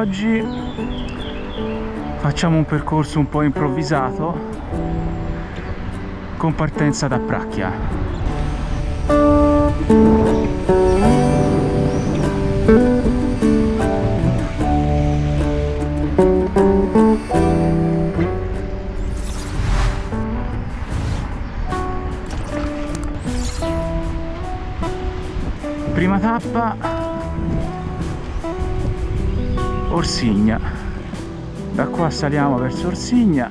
Oggi facciamo un percorso un po' improvvisato con partenza da Pracchia. Prima tappa Orsigna, da qua saliamo verso Orsigna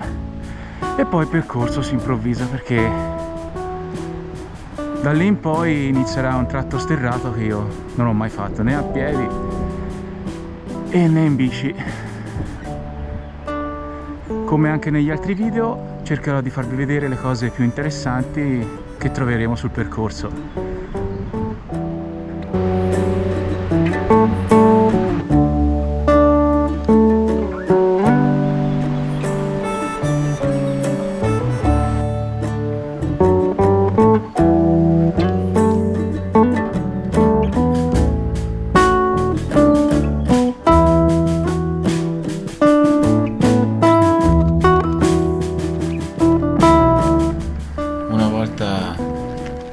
e poi il percorso si improvvisa perché da lì in poi inizierà un tratto sterrato che io non ho mai fatto né a piedi e né in bici. Come anche negli altri video cercherò di farvi vedere le cose più interessanti che troveremo sul percorso.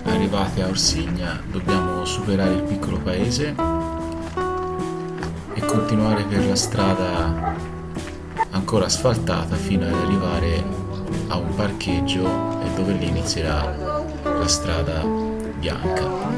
Arrivati a Orsigna dobbiamo superare il piccolo paese e continuare per la strada ancora asfaltata fino ad arrivare a un parcheggio e dove lì inizierà la strada bianca.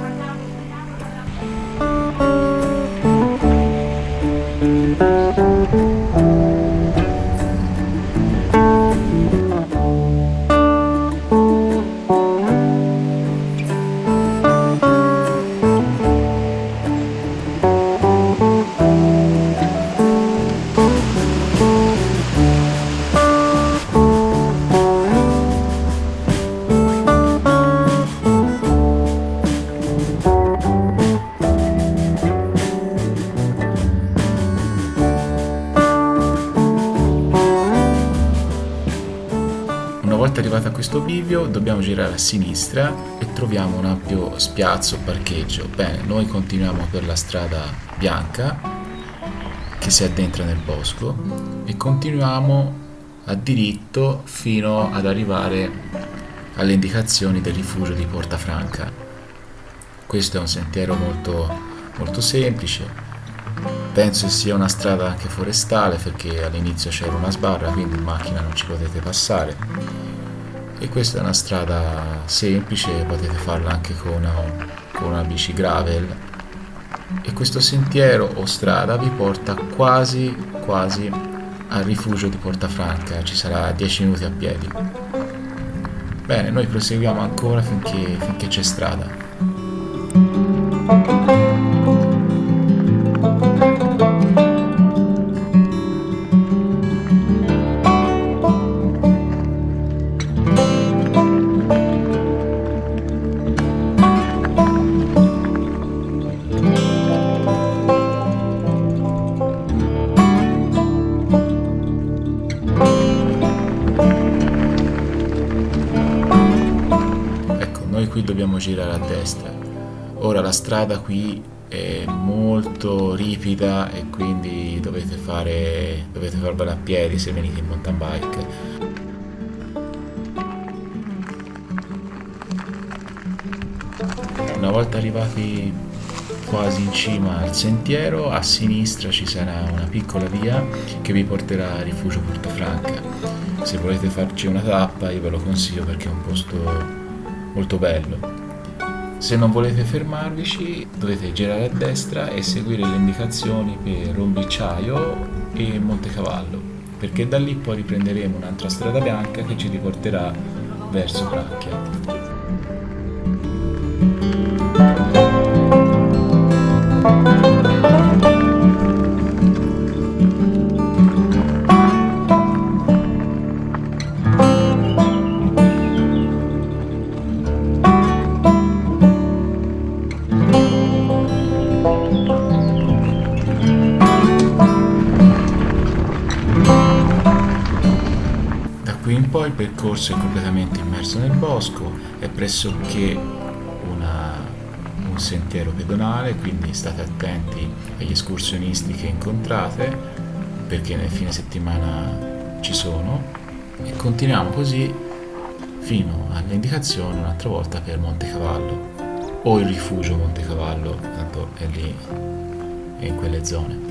Una volta arrivati a questo bivio dobbiamo girare a sinistra e troviamo un ampio spiazzo parcheggio. Bene, noi continuiamo per la strada bianca che si addentra nel bosco e continuiamo a diritto fino ad arrivare alle indicazioni del rifugio di Portafranca. Questo è un sentiero molto semplice. Penso sia una strada anche forestale perché all'inizio c'era una sbarra, quindi in macchina non ci potete passare. E questa è una strada semplice, potete farla anche con una bici gravel. E questo sentiero o strada vi porta quasi al rifugio di Portafranca, ci sarà 10 minuti a piedi. Bene, noi proseguiamo ancora finché c'è strada. Noi qui dobbiamo girare a destra. Ora la strada qui è molto ripida e quindi dovete farvela a piedi se venite in mountain bike. Una volta arrivati quasi in cima al sentiero, a sinistra ci sarà una piccola via che vi porterà al rifugio Portafranca. Se volete farci una tappa io ve lo consiglio perché è un posto molto bello. Se non volete fermarvici dovete girare a destra e seguire le indicazioni per Rombicciaio e Montecavallo, perché da lì poi riprenderemo un'altra strada bianca che ci riporterà verso Pracchia. Qui in poi il percorso è completamente immerso nel bosco, è pressoché un sentiero pedonale, quindi state attenti agli escursionisti che incontrate. perché nel fine settimana ci sono, e continuiamo così fino alle indicazioni un'altra volta per Montecavallo o il rifugio Montecavallo, tanto è lì, è in quelle zone.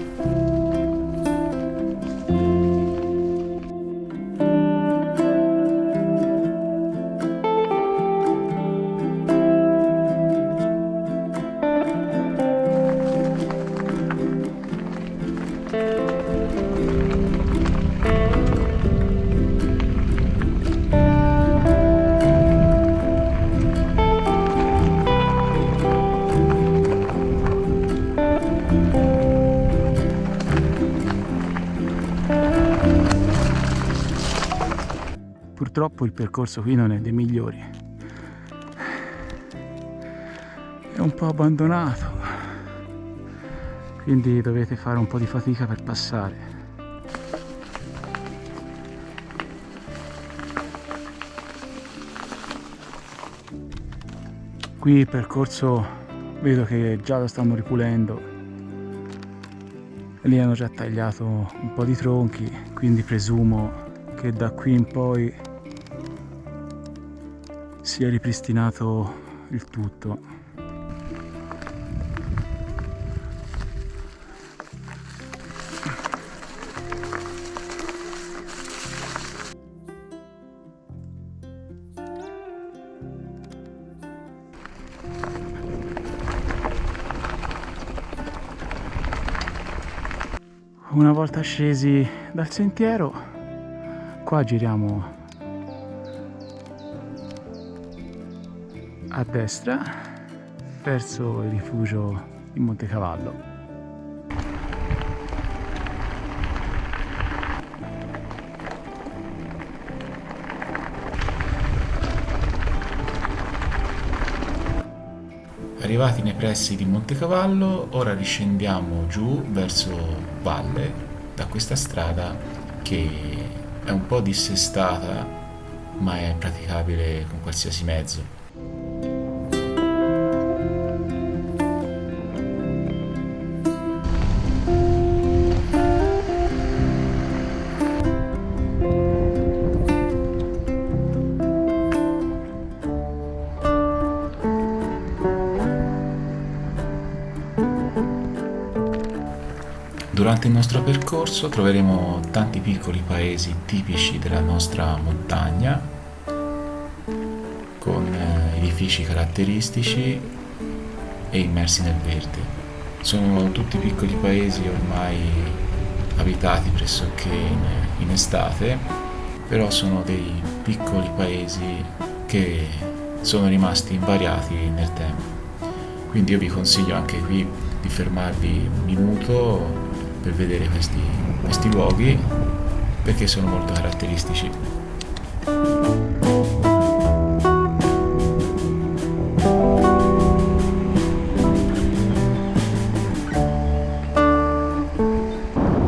Purtroppo il percorso qui non è dei migliori, è un po' abbandonato, quindi dovete fare un po' di fatica per passare. Qui il percorso vedo che già lo stanno ripulendo, lì hanno già tagliato un po' di tronchi, quindi presumo che da qui in poi sia ripristinato il tutto. Una volta scesi dal sentiero, qua giriamo a destra verso il rifugio di Montecavallo. Arrivati nei pressi di Montecavallo, ora riscendiamo giù verso valle da questa strada che è un po' dissestata, ma è praticabile con qualsiasi mezzo. Durante il nostro percorso troveremo tanti piccoli paesi tipici della nostra montagna, con edifici caratteristici e immersi nel verde. Sono tutti piccoli paesi ormai abitati pressoché in estate, però sono dei piccoli paesi che sono rimasti invariati nel tempo. Quindi io vi consiglio anche qui di fermarvi un minuto per vedere questi luoghi, perché sono molto caratteristici.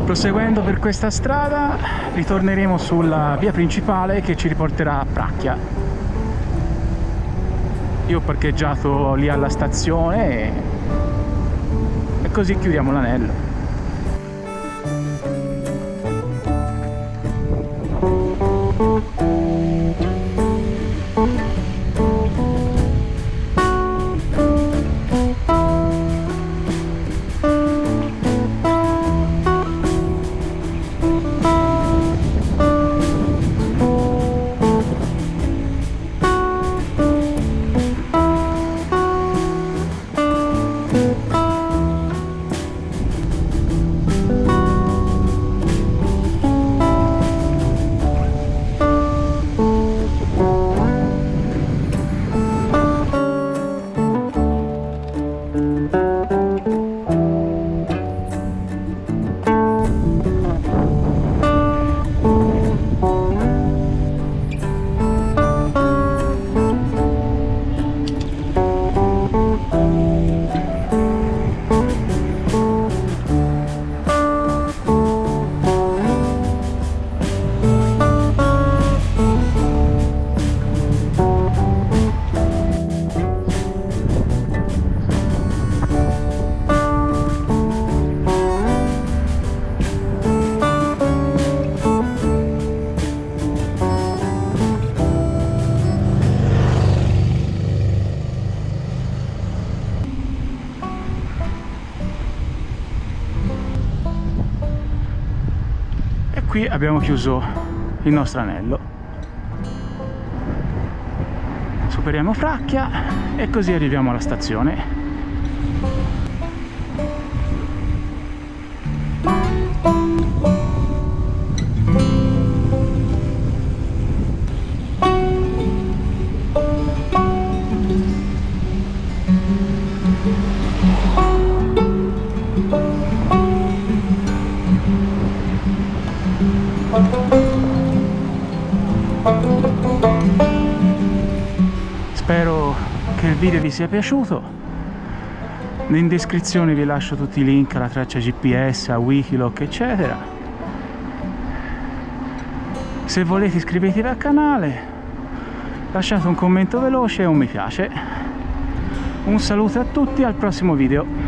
Proseguendo per questa strada ritorneremo sulla via principale che ci riporterà a Pracchia. Io ho parcheggiato lì alla stazione e così chiudiamo l'anello. qui abbiamo chiuso il nostro anello. Superiamo Fracchia e così arriviamo alla stazione. Spero che il video vi sia piaciuto. In descrizione vi lascio tutti i link alla traccia GPS, a Wikiloc, eccetera. Se volete iscrivetevi al canale, lasciate un commento veloce e un mi piace. Un saluto a tutti, al prossimo video.